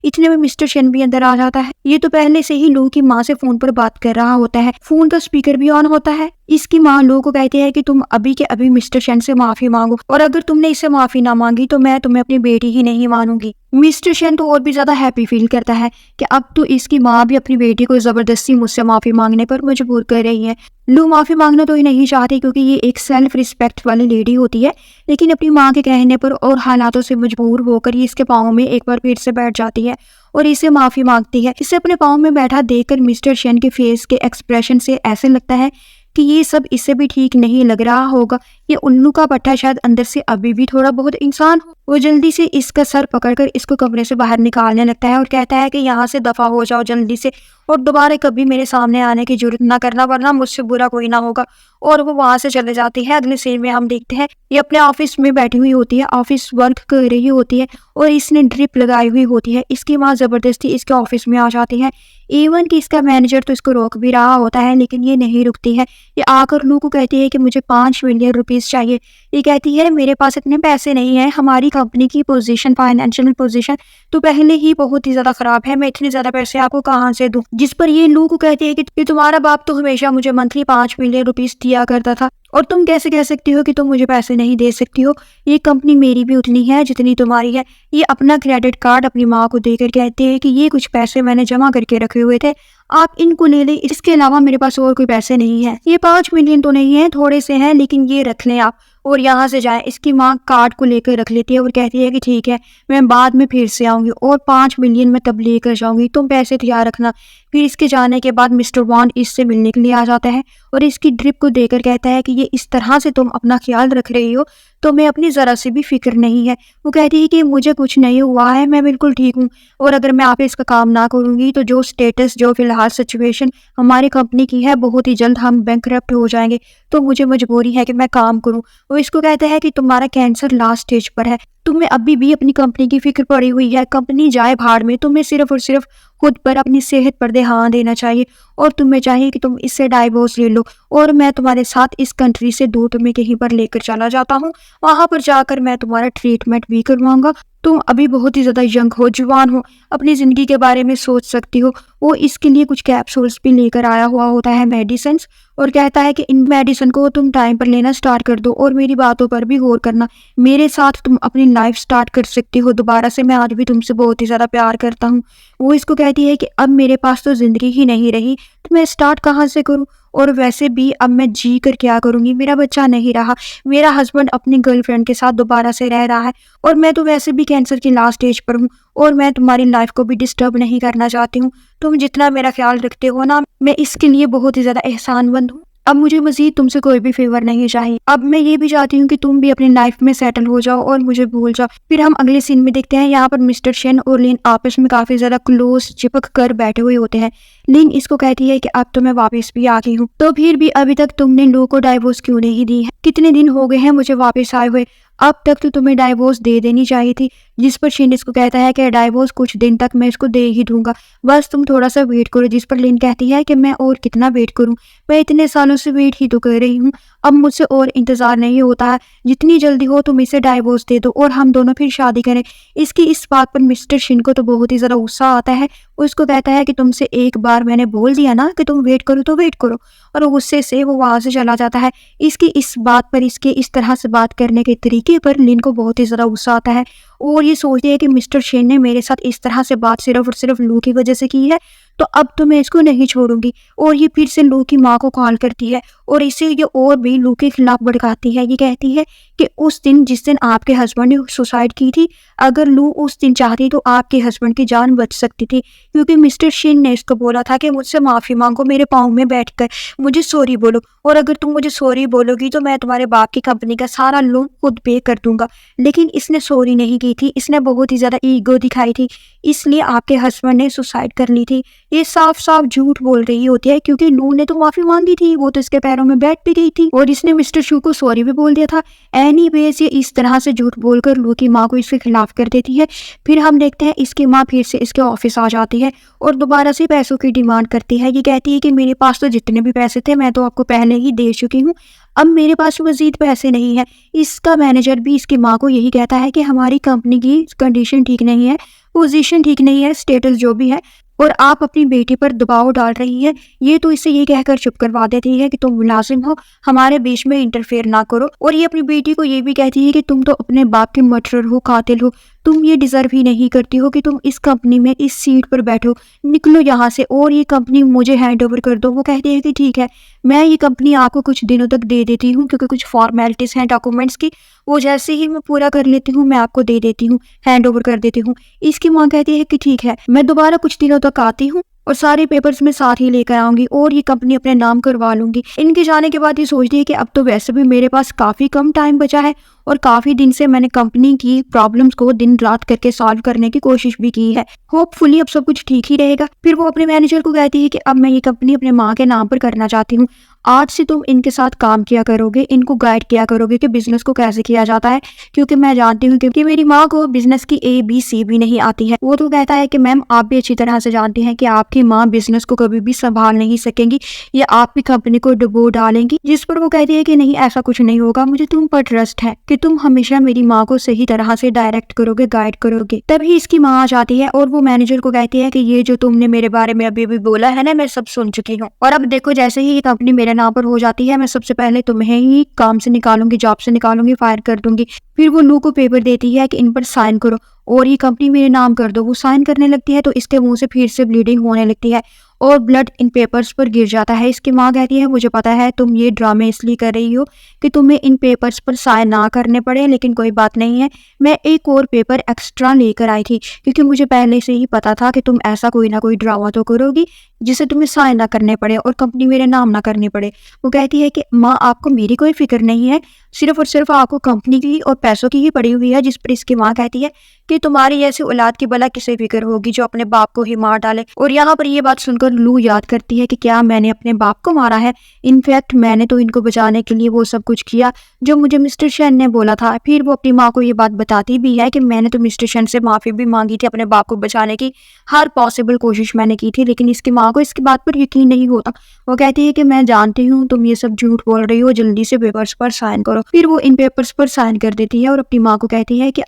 इतने में मिस्टर शन भी अंदर आ जाता है। ये तो पहले से ही लू की माँ से फोन पर बात कर रहा होता है, फोन का स्पीकर भी ऑन होता है। इसकी माँ लू को कहती है कि तुम अभी के अभी मिस्टर शन से माफी मांगो, और अगर तुमने इससे माफी ना मांगी तो मैं तुम्हें अपनी बेटी ही नहीं मानूंगी। मिस्टर शन तो और भी ज्यादा हैप्पी फील करता है कि अब तो इसकी माँ भी अपनी बेटी को जबरदस्ती मुझसे माफी मांगने पर मजबूर कर रही है। लू माफी मांगना तो ही नहीं चाहती क्योंकि ये एक सेल्फ रिस्पेक्ट वाली लेडी होती है, लेकिन अपनी माँ के कहने पर और हालातों से मजबूर होकर ये इसके पाँव में एक बार फिर से बैठ जाती है और इसे माफी मांगती है। इसे अपने पाँव में बैठा देखकर मिस्टर शन के फेस के एक्सप्रेशन से ऐसे लगता है कि ये सब इससे भी ठीक नहीं लग रहा होगा। ये उल्लू का पट्टा शायद अंदर से अभी भी थोड़ा बहुत इंसान हो। वो जल्दी से इसका सर पकड़कर इसको कमरे से बाहर निकालने लगता है और कहता है कि यहाँ से दफा हो जाओ जल्दी से, और दोबारा कभी मेरे सामने आने की जरूरत ना करना, वरना मुझसे बुरा कोई ना होगा। और वो वहां से चले जाती है। अगले सीन में हम देखते हैं ये अपने ऑफिस में बैठी हुई होती है, ऑफिस वर्क कर रही होती है और इसने ड्रिप लगाई हुई होती है। इसकी माँ जबरदस्ती इसके ऑफिस में आ जाती है। इवन कि इसका मैनेजर तो इसको रोक भी रहा होता है, लेकिन ये नहीं रुकती है। ये आकर लू को कहती है कि मुझे 5 मिलियन रुपीस चाहिए। ये कहती है मेरे पास इतने पैसे नहीं है, हमारी कंपनी की पोजीशन, फाइनेंशियल पोजीशन तो पहले ही बहुत ही ज्यादा खराब है, मैं इतने ज्यादा पैसे आपको कहाँ से दूं। जिस पर ये लू को कहती है कि तुम्हारा बाप तो हमेशा मुझे मंथली 5 मिलियन रुपीस दिया करता था, और तुम कैसे कह सकती हो कि तुम मुझे पैसे नहीं दे सकती हो। ये कंपनी मेरी भी उतनी है जितनी तुम्हारी है। ये अपना क्रेडिट कार्ड अपनी माँ को देकर कहते हैं कि ये कुछ पैसे मैंने जमा करके रखे हुए थे, आप इनको ले लें, इसके अलावा मेरे पास और कोई पैसे नहीं है। ये 5 मिलियन तो नहीं है, थोड़े से हैं, लेकिन ये रख लें आप और यहाँ से जाएं। इसकी माँ कार्ड को लेकर रख लेती है और कहती है कि ठीक है, मैं बाद में फिर से आऊंगी और 5 मिलियन मैं तब लेकर जाऊंगी, तुम पैसे तैयार रखना। फिर इसके जाने के बाद मिस्टर वॉन इससे मिलने के लिए आ जाता है और इसकी ड्रिप को देकर कहता है कि ये इस तरह से तुम अपना ख्याल रख रही हो तो मैं अपनी ज़रा सी भी फिक्र नहीं है। वो कहती है कि मुझे कुछ नहीं हुआ है, मैं बिल्कुल ठीक हूँ, और अगर मैं आप इसका काम ना करूँगी तो जो स्टेटस, जो फिलहाल सिचुएशन हमारी कंपनी की है, बहुत ही जल्द हम बैंकरप्ट हो जाएंगे, तो मुझे मजबूरी है कि मैं काम करूँ। वो इसको कहता है कि तुम्हारा कैंसर लास्ट स्टेज पर है, तुम्हें अभी भी अपनी कंपनी की फिक्र पड़ी हुई है, कंपनी जाए भाड़ में, तुम्हें सिर्फ और सिर्फ खुद पर, अपनी सेहत पर ध्यान देना चाहिए, और तुम्हें चाहिए कि तुम इससे डाइवोर्स ले लो और मैं तुम्हारे साथ इस कंट्री से दूर तुम्हें कहीं पर लेकर चला जाता हूँ, वहां पर जाकर मैं तुम्हारा ट्रीटमेंट भी करवाऊंगा। तुम अभी बहुत ही ज्यादा यंग हो, जवान हो, अपनी जिंदगी के बारे में सोच सकती हो। वो इसके लिए कुछ कैप्सूल्स भी लेकर आया हुआ होता है, मेडिसिन, और कहता है कि इन मेडिसिन को तुम टाइम पर लेना स्टार्ट कर दो और मेरी बातों पर भी गौर करना, मेरे साथ तुम अपनी लाइफ स्टार्ट कर सकती हो दोबारा से, मैं आज भी तुमसे बहुत ही ज्यादा प्यार करता हूँ। वो इसको कहती है कि अब मेरे पास तो जिंदगी ही नहीं रही, तो मैं स्टार्ट कहाँ से करूँ, और वैसे भी अब मैं जी कर क्या करूँगी, मेरा बच्चा नहीं रहा, मेरा हस्बैंड अपनी गर्लफ्रेंड के साथ दोबारा से रह रहा है, और मैं तो वैसे भी कैंसर की लास्ट स्टेज पर हूँ, और मैं तुम्हारी लाइफ को भी डिस्टर्ब नहीं करना चाहती हूँ। तुम जितना मेरा ख्याल रखते हो ना, मैं इसके लिए बहुत ही ज्यादा एहसानमंद हूँ। अब मुझे मजीद तुमसे कोई भी फेवर नहीं चाहिए, अब मैं ये भी चाहती हूँ कि तुम भी अपनी लाइफ में सेटल हो जाओ और मुझे भूल जाओ। फिर हम अगले सीन में देखते हैं, यहाँ पर मिस्टर शेन और लिन आपस में काफी ज्यादा क्लोज चिपक कर बैठे हुए होते हैं। लिन इसको कहती है कि अब तो मैं वापस भी आ गई हूँ, तो फिर भी अभी तक तुमने लू को डाइवोर्स क्यों नहीं दी है? कितने दिन हो गए हैं मुझे वापस आए हुए, अब तक तो तुम्हें डाइवोर्स दे देनी चाहिए थी। जिस पर शिन इसको कहता है कि डाइवोर्स कुछ दिन तक मैं इसको दे ही दूंगा, बस तुम थोड़ा सा वेट करो। जिस पर लिन कहती है कि मैं और कितना वेट करूं, मैं इतने सालों से वेट ही तो कर रही हूँ, अब मुझसे और इंतजार नहीं होता है, जितनी जल्दी हो तुम इसे डाइवोर्स दे दो और हम दोनों फिर शादी करें। इसकी इस बात पर मिस्टर शिन को तो बहुत ही ज्यादा गुस्सा आता है। उसको कहता है कि तुमसे एक बार मैंने बोल दिया ना कि तुम वेट करो तो वेट करो, और गुस्से से वो वहां से चला जाता है। इसकी इस बात पर, इसके इस तरह से बात करने के तरीके पर लिन को बहुत ही ज्यादा गुस्सा आता है और ये सोचती है कि मिस्टर शेन ने मेरे साथ इस तरह से बात सिर्फ और सिर्फ लू की वजह से की है, तो अब तो मैं इसको नहीं छोड़ूंगी। और ये फिर से लू की माँ को कॉल करती है और इसे ये और भी लू के खिलाफ भड़काती है। ये कहती है कि उस दिन, जिस दिन आपके हस्बैंड ने सुसाइड की थी, अगर लू उस दिन चाहती तो आपके हस्बैंड की जान बच सकती थी, क्योंकि मिस्टर शेन ने इसको बोला था कि मुझसे माफी मांगो, मेरे पाँव में बैठकर मुझे सॉरी बोलो, और अगर तुम मुझे सॉरी बोलोगी तो मैं तुम्हारे बाप की कंपनी का सारा लोन खुद पे कर दूंगा। लेकिन इसने सॉरी नहीं की थी, इसने बहुत ही ज्यादा ईगो दिखाई थी, इसलिए आपके हस्बैंड ने सुसाइड कर ली थी। ये साफ साफ झूठ बोल रही होती है, क्योंकि लू ने तो माफी मांगी थी, वो तो इसके पैरों में बैठ भी गई थी और इसने मिस्टर शू को सॉरी भी बोल दिया था। एनीवेज ये इस तरह से झूठ बोलकर लू की माँ को इसके खिलाफ कर देती है। फिर हम देखते हैं इसकी माँ फिर से इसके ऑफिस आ जाती है और दोबारा से पैसों की डिमांड करती है। ये कहती है कि मेरे पास तो जितने भी पैसे थे मैं तो आपको पहले ही दे चुकी हूँ, अब मेरे पास मजीद पैसे नहीं है। इसका मैनेजर भी इसकी माँ को यही कहता है कि हमारी कंपनी की कंडीशन ठीक नहीं है, पोजीशन ठीक नहीं है, स्टेटस जो भी है, और आप अपनी बेटी पर दबाव डाल रही है। ये तो इसे ये कहकर चुप करवा देती है कि तुम मुलाजिम हो, हमारे बीच में इंटरफेयर ना करो। और ये अपनी बेटी को ये भी कहती है कि तुम तो अपने बाप के मर्डरर हो, कातिल हो, तुम ये डिजर्व ही नहीं करती हो कि तुम इस कंपनी में इस सीट पर बैठो, निकलो यहाँ से और ये कंपनी मुझे हैंड ओवर कर दो। वो कहती है कि ठीक है, मैं ये कंपनी आपको कुछ दिनों तक दे देती हूँ, क्योंकि कुछ फॉर्मेलिटीज हैं डॉक्यूमेंट्स की, वो जैसे ही मैं पूरा कर लेती हूँ मैं आपको दे देती हूँ, हैंड ओवर कर देती हूँ। इसकी माँ कहती है कि ठीक है, मैं दोबारा कुछ दिनों तक आती हूँ और सारे पेपर्स में साथ ही लेकर आऊंगी और ये कंपनी अपने नाम करवा लूंगी। इनके जाने के बाद ये सोचती है कि अब तो वैसे भी मेरे पास काफी कम टाइम बचा है और काफी दिन से मैंने कंपनी की प्रॉब्लम्स को दिन रात करके सॉल्व करने की कोशिश भी की है, होपफुली अब सब कुछ ठीक ही रहेगा। फिर वो अपने मैनेजर को कहती है कि अब मैं ये कंपनी अपने माँ के नाम पर करना चाहती हूँ, आज से तुम इनके साथ काम किया करोगे, इनको गाइड किया करोगे कि बिजनेस को कैसे किया जाता है, क्योंकि मैं जानती हूँ कि मेरी माँ को बिजनेस की ABC भी नहीं आती है। वो तो कहता है कि मैम आप भी अच्छी तरह से जानती हैं कि आपकी माँ बिजनेस को कभी भी संभाल नहीं सकेंगी या आपकी कंपनी को डुबो डालेंगी। जिस पर वो कहती है कि नहीं, ऐसा कुछ नहीं होगा, मुझे तुम पर ट्रस्ट है कि तुम हमेशा मेरी माँ को सही तरह से डायरेक्ट करोगे, गाइड करोगे। तभी इसकी माँ आ जाती है और वो मैनेजर को कहती है कि ये जो तुमने मेरे बारे में अभी बोला है ना, मैं सब सुन चुकी हूँ, और अब देखो जैसे ही ये कंपनी मेरे नाम पर हो जाती है मैं सबसे पहले तुम्हें ही काम से निकालूंगी, जॉब से निकालूंगी, फायर कर दूंगी। फिर वो लू को पेपर देती है कि इन पर साइन करो और ये कंपनी मेरे नाम कर दो। वो साइन करने लगती है तो इसके मुंह से फिर से ब्लीडिंग होने लगती है और ब्लड इन पेपर्स पर गिर जाता है। इसकी माँ कहती है मुझे पता है तुम ये ड्रामे इसलिए कर रही हो कि तुम्हें इन पेपर्स पर साइन ना करने पड़े, लेकिन कोई बात नहीं है, मैं एक और पेपर एक्स्ट्रा लेकर आई थी क्योंकि मुझे पहले से ही पता था कि तुम ऐसा कोई ना कोई ड्रामा तो करोगी जिसे तुम्हें साइन ना करने पड़े और कंपनी मेरे नाम ना करने पड़े। वो कहती है कि माँ आपको मेरी कोई फिक्र नहीं है, सिर्फ और सिर्फ आपको कंपनी की और पैसों की ही पड़ी हुई है। जिस पर इसकी माँ कहती है कि तुम्हारी ऐसी औलाद की भला किसे फिक्र होगी जो अपने बाप को ही मार डाले। और यहाँ पर ये बात सुनकर लू याद करती है कि क्या मैंने अपने बाप को मारा है, इनफैक्ट मैंने तो इनको बचाने के लिए वो सब कुछ किया जो मुझे मिस्टर शेन ने बोला था। फिर वो अपनी माँ को ये बात बताती भी है कि मैंने तो मिस्टर शेन से माफी भी मांगी थी, अपने बाप को बचाने की हर पॉसिबल कोशिश मैंने की थी, लेकिन इसकी माँ को इसकी बात पर यकीन नहीं होता। वो कहती है कि मैं जानती हूँ तुम ये सब झूठ बोल रही हो, जल्दी से पेपर्स पर साइन करो। फिर वो इन पेपर्स पर साइन कर देती है और अपनी माँ को कहती है कि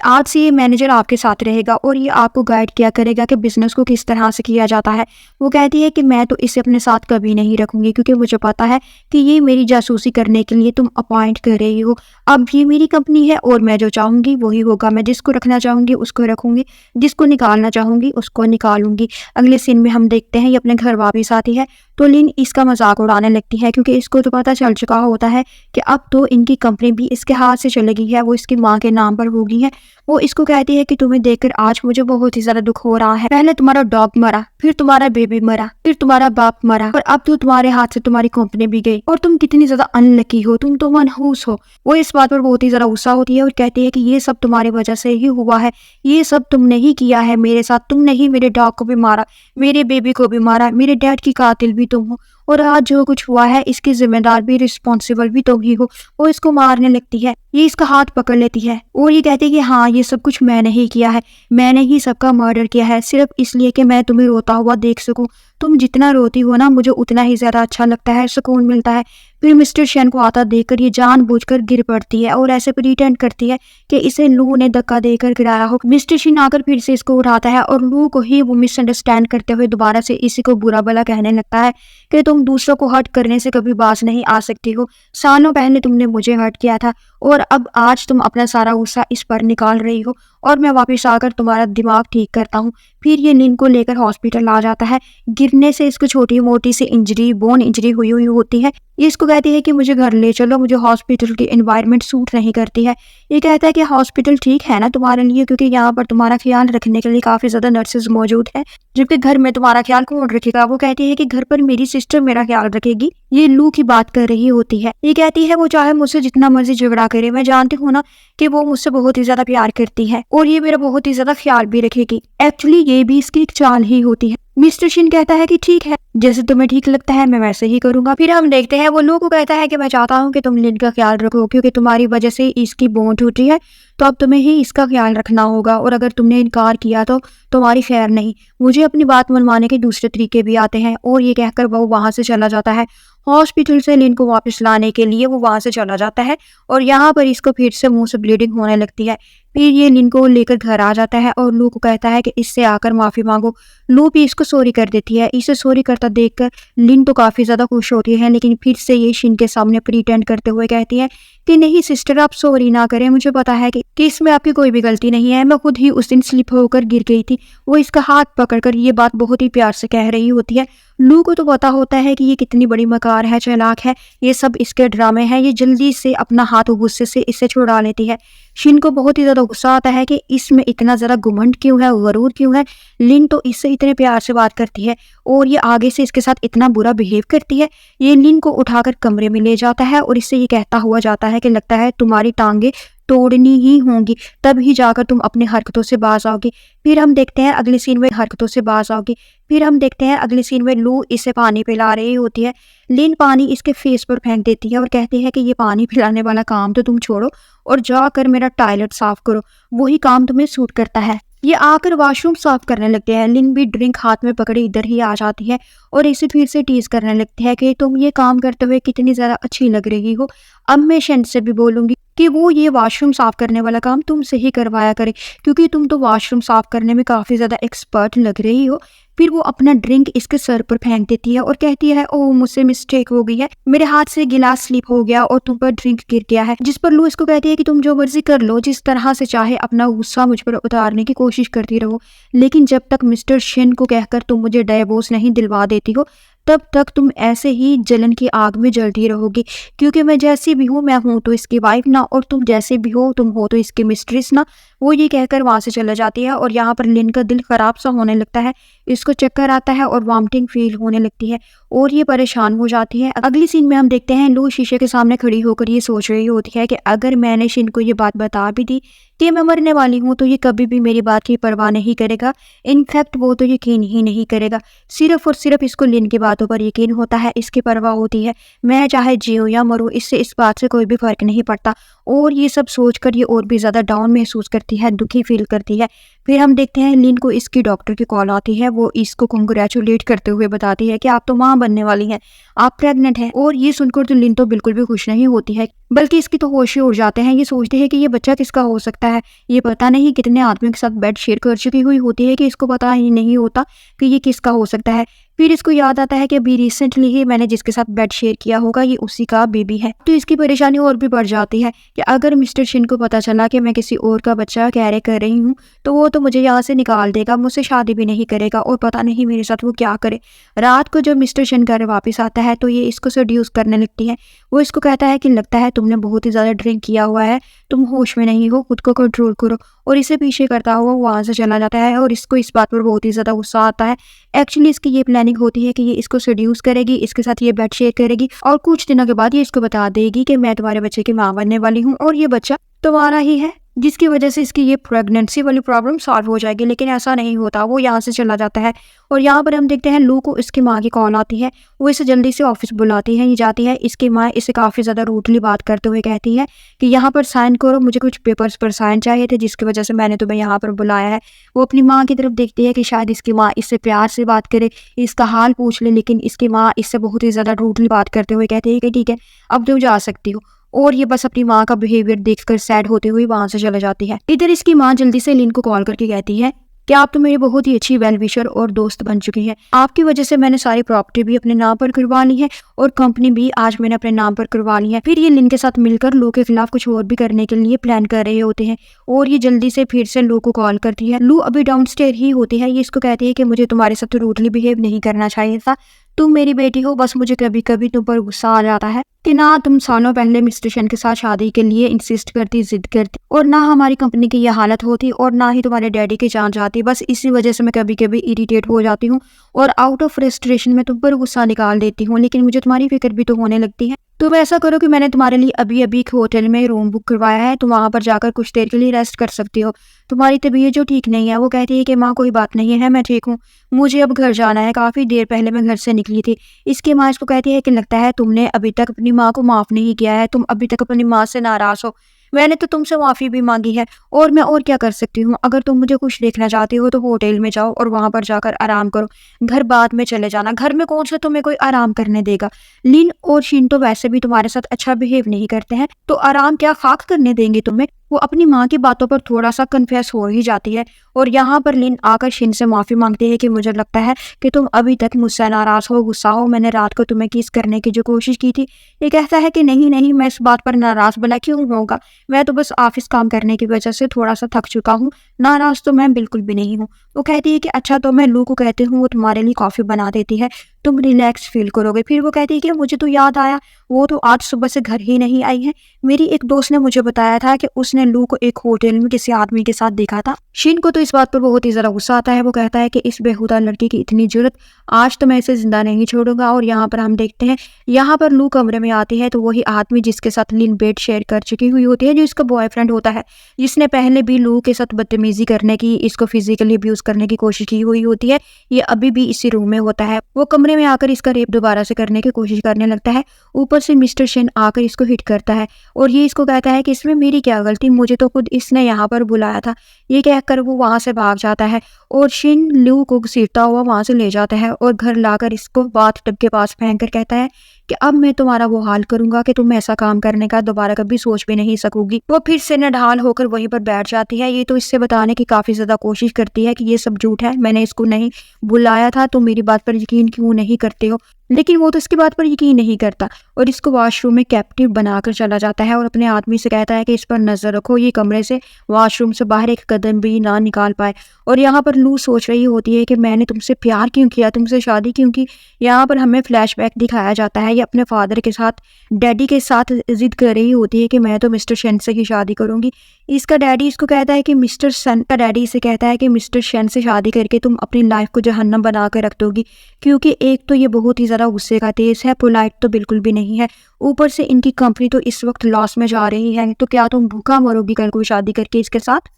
आज से ये मैनेजर आपके साथ रहेगा और ये आपको गाइड किया करेगा कि बिजनेस को किस तरह से किया जाता है। वो कहती है कि मैं तो इसे अपने साथ कभी नहीं रखूंगी क्योंकि मुझे पता है कि ये मेरी जासूसी करने के लिए तुम अपॉइंट कर रही हो। अब ये मेरी कंपनी है और मैं जो चाहूंगी वही होगा, मैं जिसको रखना चाहूंगी उसको रखूंगी, जिसको निकालना चाहूंगी उसको निकालूंगी। अगले सीन में हम देखते हैं ये अपने घर वापस आती है तो लिन इसका मजाक उड़ाने लगती है क्योंकि इसको तो पता चल चुका होता है कि अब तो इनकी कंपनी भी इसके हाथ से चली गई है, वो इसकी माँ के नाम पर होगी है। वो इसको कहती है कि तुम्हें देखकर आज मुझे बहुत ही ज्यादा दुख हो रहा है, पहले तुम्हारा डॉग मरा, फिर तुम्हारा बेबी मरा, फिर तुम्हारा बाप मरा और अब तो तुम्हारे हाथ से तुम्हारी कंपनी भी गई और तुम कितनी ज्यादा अनलकी हो, तुम तो मनहूस हो। वो इस बात पर बहुत ही ज्यादा गुस्सा होती है और कहती है कि ये सब तुम्हारी वजह से ही हुआ है, ये सब तुमने ही किया है मेरे साथ, तुमने ही मेरे डॉग को भी मारा, मेरे बेबी को भी मारा, मेरे डैड की कातिल भी तुम हो और आज जो कुछ हुआ है इसकी जिम्मेदार भी, रिस्पॉन्सिबल भी तुम ही हो। वो इसको मारने लगती है, ये इसका हाथ पकड़ लेती है और ये कहती है कि हाँ ये सब कुछ मैंने ही किया है, मैंने ही सबका मर्डर किया है, सिर्फ इसलिए कि मैं तुम्हें रोता हुआ देख सकूं। तुम जितना रोती हो ना मुझे उतना ही ज्यादा अच्छा लगता है, सुकून मिलता है। फिर मिस्टर शेन को आता देखकर ये जानबूझकर गिर पड़ती है और ऐसे प्रिटेंड करती है कि इसे लू ने धक्का देकर गिराया हो। मिस्टर शेन आकर फिर से इसको उठाता है और लू को ही वो मिसअंडरस्टैंड करते हुए दोबारा से इसी को बुरा भला कहने लगता है कि तुम दूसरों को हर्ट करने से कभी बाज नहीं आ सकती हो, सालों पहले तुमने मुझे हर्ट किया था और अब आज तुम अपना सारा गुस्सा इस पर निकाल रही हो और मैं वापस आकर तुम्हारा दिमाग ठीक करता हूँ। फिर ये लिन को लेकर हॉस्पिटल आ जाता है। गिरने से इसको छोटी मोटी सी इंजरी, बोन इंजरी हुई होती है। ये इसको कहती है कि मुझे घर ले चलो, मुझे हॉस्पिटल की एनवायरनमेंट सूट नहीं करती है। ये कहता है कि हॉस्पिटल ठीक है ना तुम्हारे लिए, क्योंकि यहाँ पर तुम्हारा ख्याल रखने के लिए काफी ज्यादा नर्सेज मौजूद है, जबकि घर में तुम्हारा ख्याल कौन रखेगा। वो कहती है कि घर पर मेरी सिस्टर मेरा ख्याल रखेगी। ये लू की बात कर रही होती है। ये कहती है वो चाहे मुझसे जितना मर्जी झगड़ा करे, मैं जानती हूँ ना कि वो मुझसे बहुत ही ज्यादा प्यार करती है और ये मेरा बहुत ही ज्यादा ख्याल भी रखेगी। एक्चुअली ये भी इसकी एक चाल ही होती है। मिस्टर शिन कहता है कि ठीक है, जैसे तुम्हें ठीक लगता है मैं वैसे ही करूंगा। फिर हम देखते हैं वो लू को कहता है कि मैं चाहता हूँ कि तुम लिन का ख्याल रखो, क्योंकि तुम्हारी वजह से इसकी बोन टूटी है, तो अब तुम्हें ही इसका ख्याल रखना होगा, और अगर तुमने इनकार किया तो तुम्हारी खैर नहीं। मुझे अपनी बात मनवाने के दूसरे तरीके भी आते हैं। और ये कहकर वो वहां से चला जाता है। हॉस्पिटल से लिन को वापस लाने के लिए वो वहां से चला जाता है, और यहाँ पर इसको फिर से मुंह से ब्लीडिंग होने लगती है। फिर ये लिन को लेकर घर आ जाता है और लू को कहता है कि इससे आकर माफी मांगो। लू भी इसको सॉरी कर देती है। इसे सॉरी करता देखकर लिन तो काफी ज्यादा खुश होती है, लेकिन फिर से ये शिन के सामने प्रीटेंड करते हुए कहती है कि नहीं सिस्टर, आप सॉरी ना करें, मुझे पता है कि इसमें आपकी कोई भी गलती नहीं है, मैं खुद ही उस दिन स्लिप होकर गिर गई थी। वो इसका हाथ पकड़कर ये बात बहुत ही प्यार से कह रही होती है। लू को तो पता होता है कि ये कितनी बड़ी मकार है, चालाक है, ये सब इसके ड्रामे हैं। ये जल्दी से अपना हाथ गुस्से से इसे छुड़ा लेती है। शिन को बहुत ही ज्यादा गुस्सा आता है कि इसमें इतना ज्यादा घुमंड क्यों है, गरूर क्यों है। लिन तो इससे इतने प्यार से बात करती है और ये आगे से इसके साथ इतना बुरा बिहेव करती है। ये लिन को उठाकर कमरे में ले जाता है और इससे ये कहता हुआ जाता है कि लगता है तुम्हारी टांगे तोड़नी ही होंगी, तब ही जाकर तुम अपनी हरकतों से बाज आओगे। फिर हम देखते हैं अगले सीन में हरकतों से बाज आओगे। फिर हम देखते हैं अगले सीन में लू इसे पानी पिला रही होती है। लिन पानी इसके फेस पर फेंक देती है और कहती है कि ये पानी पिलाने वाला काम तो तुम छोड़ो और जाकर मेरा टॉयलेट साफ करो, वही काम तुम्हें सूट करता है। ये आकर वॉशरूम साफ करने लगते हैं। लिन भी ड्रिंक हाथ में पकड़े इधर ही आ जाती है और इसे फिर से टीज करने लगती है कि तुम ये काम करते हुए कितनी ज्यादा अच्छी लग रही हो। अब मैं शन से भी बोलूंगी कि वो ये वॉशरूम साफ करने वाला काम तुमसे ही करवाया करे, क्योंकि तुम तो वॉशरूम साफ करने में काफी ज्यादा एक्सपर्ट लग रही हो। फिर वो अपना ड्रिंक इसके सर पर फेंक देती है और कहती है ओह मुझसे मिस्टेक हो गई है, मेरे हाथ से गिलास स्लिप हो गया और तुम पर ड्रिंक गिर गया है। जिस पर लू इसको कहती है कि तुम जो मर्जी कर लो, जिस तरह से चाहे अपना गुस्सा मुझ पर उतारने की कोशिश करती रहो, लेकिन जब तक मिस्टर शिन को कहकर तुम मुझे डाइवोर्स नहीं दिलवा देती हो, तब तक तुम ऐसे ही जलन की आग में जलती रहोगी। क्योंकि मैं जैसी भी हूँ, मैं हूँ तो इसकी वाइफ ना, और तुम जैसे भी हो तुम हो तो इसकी मिस्ट्रेस ना। वो ये कहकर वहां से चला जाती है और यहाँ पर लिन का दिल खराब सा होने लगता है। इसको चक्कर आता है और वॉमिटिंग फील होने लगती है और ये परेशान हो जाती है। अगली सीन में हम देखते हैं लू शीशे के सामने खड़ी होकर ये सोच रही होती है कि अगर मैंने शिन को ये बात बता भी दी कि मैं मरने वाली हूँ, तो ये कभी भी मेरी बात की परवाह नहीं करेगा। इनफैक्ट वो तो यकीन ही नहीं करेगा। सिर्फ और सिर्फ इसको लिन की बातों पर यकीन होता है, इसकी परवाह होती है। मैं चाहे जियो या मरूं, इससे इस बात से कोई भी फर्क नहीं पड़ता। और ये सब सोचकर ये और भी ज्यादा डाउन महसूस करती है, दुखी फील करती है। फिर हम देखते हैं लिन को इसकी डॉक्टर की कॉल आती है। वो इसको कंग्रेचुलेट करते हुए बताती है कि आप तो मां बनने वाली हैं, आप प्रेग्नेंट हैं। और ये सुनकर तो लिन तो बिल्कुल भी खुश नहीं होती है, बल्कि इसकी तो होश ही उड़ जाते हैं। ये सोचते हैं कि ये बच्चा किसका हो सकता है। ये पता नहीं कितने आदमियों के साथ बेड शेयर कर चुकी हुई होती है कि इसको पता ही नहीं होता कि ये किसका हो सकता है। फिर इसको याद आता है कि अभी रिसेंटली ही मैंने जिसके साथ बेड शेयर किया होगा ये उसी का बेबी है। तो इसकी परेशानी और भी बढ़ जाती है कि अगर मिस्टर शिन को पता चला कि मैं किसी और का बच्चा कैरी कर रही हूँ, तो वो तो मुझे यहाँ से निकाल देगा, मुझसे शादी भी नहीं करेगा और पता नहीं मेरे साथ वो क्या करे। रात को जब मिस्टर शिन घर वापस आता है तो ये इसको सेड्यूस करने लगती है। वो इसको कहता है कि लगता है तुमने बहुत ही ज्यादा ड्रिंक किया हुआ है, तुम होश में नहीं हो, खुद को कंट्रोल करो। और इसे पीछे करता हुआ वहां से चला जाता है और इसको इस बात पर बहुत ही ज्यादा गुस्सा आता है। एक्चुअली इसकी ये प्लानिंग होती है कि ये इसको सेड्यूस करेगी, इसके साथ ये बेड शेयर करेगी और कुछ दिनों के बाद ये इसको बता देगी कि मैं तुम्हारे बच्चे की मां बनने वाली हूँ और ये बच्चा तुम्हारा ही है, जिसकी वजह से इसकी ये प्रेगनेंसी वाली प्रॉब्लम सॉल्व हो जाएगी। लेकिन ऐसा नहीं होता, वो यहाँ से चला जाता है। और यहाँ पर हम देखते हैं लू को इसकी माँ की कॉल आती है। वो इसे जल्दी से ऑफिस बुलाती है। ये जाती है, इसकी माँ इसे काफ़ी ज़्यादा रूडली बात करते हुए कहती है कि यहाँ पर साइन करो, मुझे कुछ पेपर्स पर साइन चाहिए थे, जिसकी वजह से मैंने तुम्हें यहाँ पर बुलाया है। वो अपनी माँ की तरफ देखती है कि शायद इसकी माँ इससे प्यार से बात करे, इसका हाल पूछ ले, लेकिन इसकी माँ इससे बहुत ही ज़्यादा रूडली बात करते हुए कहती है कि ठीक है, अब तुम जा सकती हो। और ये बस अपनी माँ का बिहेवियर देखकर सैड होते हुए वहां से चले जाती है। इधर इसकी माँ जल्दी से लिन को कॉल करके कहती है कि आप तो मेरी बहुत ही अच्छी वेल विशर और दोस्त बन चुकी हैं। आपकी वजह से मैंने सारी प्रॉपर्टी भी अपने नाम पर करवा ली है और कंपनी भी आज मैंने अपने नाम पर करवा ली है। फिर ये लिन के साथ मिलकर लू के खिलाफ कुछ और भी करने के लिए प्लान कर रहे होते हैं और ये जल्दी से फिर से लू को कॉल करती है। लू अभी डाउनस्टेयर ही होती है। ये इसको कहती है कि मुझे तुम्हारे साथ रूडली बिहेव नहीं करना चाहिए था, तुम मेरी बेटी हो, बस मुझे कभी कभी तुम पर गुस्सा आ जाता है कि ना तुम सालों पहले मिस्टर शन के साथ शादी के लिए इंसिस्ट करती, जिद करती, और ना हमारी कंपनी की यह हालत होती और ना ही तुम्हारे डैडी की जान जाती। बस इसी वजह से मैं कभी कभी इरिटेट हो जाती हूँ और आउट ऑफ फ्रस्ट्रेशन में तुम पर गुस्सा निकाल देती हूँ, लेकिन मुझे तुम्हारी फिक्र भी तो होने लगती है। तुम ऐसा करो कि मैंने तुम्हारे लिए अभी अभी एक होटल में रूम बुक करवाया है, तुम वहाँ पर जाकर कुछ देर के लिए रेस्ट कर सकती हो। तुम्हारी तबीयत जो ठीक नहीं है। वो कहती है कि माँ कोई बात नहीं है, मैं ठीक हूँ, मुझे अब घर जाना है, काफ़ी देर पहले मैं घर से निकली थी। इसकी माँ इसको कहती है कि लगता है तुमने अभी तक अपनी माँ को माफ़ नहीं किया है, तुम अभी तक अपनी माँ से नाराज़ हो। मैंने तो तुमसे माफ़ी भी मांगी है और मैं और क्या कर सकती हूँ। अगर तुम मुझे खुश देखना चाहती हो तो होटल में जाओ और वहाँ पर जाकर आराम करो, घर बाद में चले जाना, घर में कौन सा तुम्हें कोई आराम करने देगा। लिन और शिन तो वैसे भी तुम्हारे साथ अच्छा बिहेव नहीं करते हैं, तो आराम क्या खाक करने देंगे तुम्हें। वो अपनी माँ की बातों पर थोड़ा सा कन्फेस हो ही जाती है और यहाँ पर लिन आकर शिन से माफ़ी मांगती है कि मुझे लगता है कि तुम अभी तक मुझसे नाराज़ हो, गुस्सा हो, मैंने रात को तुम्हें किस करने की जो कोशिश की थी। ये कहता है कि नहीं नहीं, मैं इस बात पर नाराज़ भला क्यों होगा, मैं तो बस ऑफिस काम करने की वजह से थोड़ा सा थक चुका हूँ, नाराज़ तो मैं बिल्कुल भी नहीं हूँ। वो कहती है कि अच्छा, तो मैं लू को कहती हूँ, वो तुम्हारे लिए कॉफ़ी बना देती है, तुम रिलैक्स फील करोगे। फिर वो कहती है कि मुझे तो याद आया, वो तो आज सुबह से घर ही नहीं आई है। मेरी एक दोस्त ने मुझे बताया था कि उसने लू को एक होटल में किसी आदमी के साथ देखा था। शिन को तो इस बात पर बहुत ही ज़्यादा गुस्सा आता है। वो कहता है कि इस बेहुदा लड़की की इतनी जुर्रत, आज तो मैं इसे जिंदा नहीं छोड़ूंगा। और यहाँ पर हम देखते हैं, यहाँ पर लू कमरे में आती है तो वही आदमी जिसके साथ लिन बेड शेयर कर चुकी हुई होती है, जो इसका बॉयफ्रेंड होता है, जिसने पहले भी लू के साथ बदतमीजी करने की, इसको फिजिकली अब्यूज करने की कोशिश की हुई होती है, ये अभी भी इसी रूम में होता है। वो कमरे में आकर इसका रेप दोबारा से करने की कोशिश करने लगता है। ऊपर से मिस्टर शेन आकर इसको हिट करता है और ये इसको कहता है कि इसमें मेरी क्या गलती, मुझे तो खुद इसने यहाँ पर बुलाया था। ये कहकर वो वहां से भाग जाता है और शिन लू को घसीटता हुआ वहां से ले जाता है और घर लाकर इसको बाथ टब के पास फेंक कर कहता है कि अब मैं तुम्हारा वो हाल करूंगा कि तुम ऐसा काम करने का दोबारा कभी सोच भी नहीं सकोगी। वो फिर से नढाल होकर वहीं पर बैठ जाती है। ये तो इससे बताने की काफी ज्यादा कोशिश करती है कि ये सब झूठ है, मैंने इसको नहीं बुलाया था, तुम मेरी बात पर यकीन क्यों नहीं करते हो। लेकिन वो तो इसकी बात पर यकीन नहीं करता और इसको वॉशरूम में कैप्टिव बनाकर चला जाता है और अपने आदमी से कहता है कि इस पर नजर रखो, ये कमरे से, वॉशरूम से बाहर एक कदम भी ना निकाल पाए। और यहाँ पर लू सोच रही होती है कि मैंने तुमसे प्यार क्यों किया, तुमसे शादी क्यों की। यहाँ पर हमें फ्लैशबैक दिखाया जाता है, ये अपने फादर के साथ, डैडी के साथ जिद कर रही होती है कि मैं तो मिस्टर शेन से ही शादी करूंगी। इसका डैडी इसको कहता है कि मिस्टर शन का डैडी इसे कहता है कि मिस्टर शेन से शादी करके तुम अपनी लाइफ को जहन्नम बना कर रख दोगी, क्योंकि एक तो ये बहुत ही ज़्यादा गुस्से का तेज है, पोलाइट तो बिल्कुल भी नहीं है, ऊपर से इनकी कंपनी तो इस वक्त लॉस में जा रही है, तो क्या तुम भूखा मरोगी कल को शादी करके इसके साथ।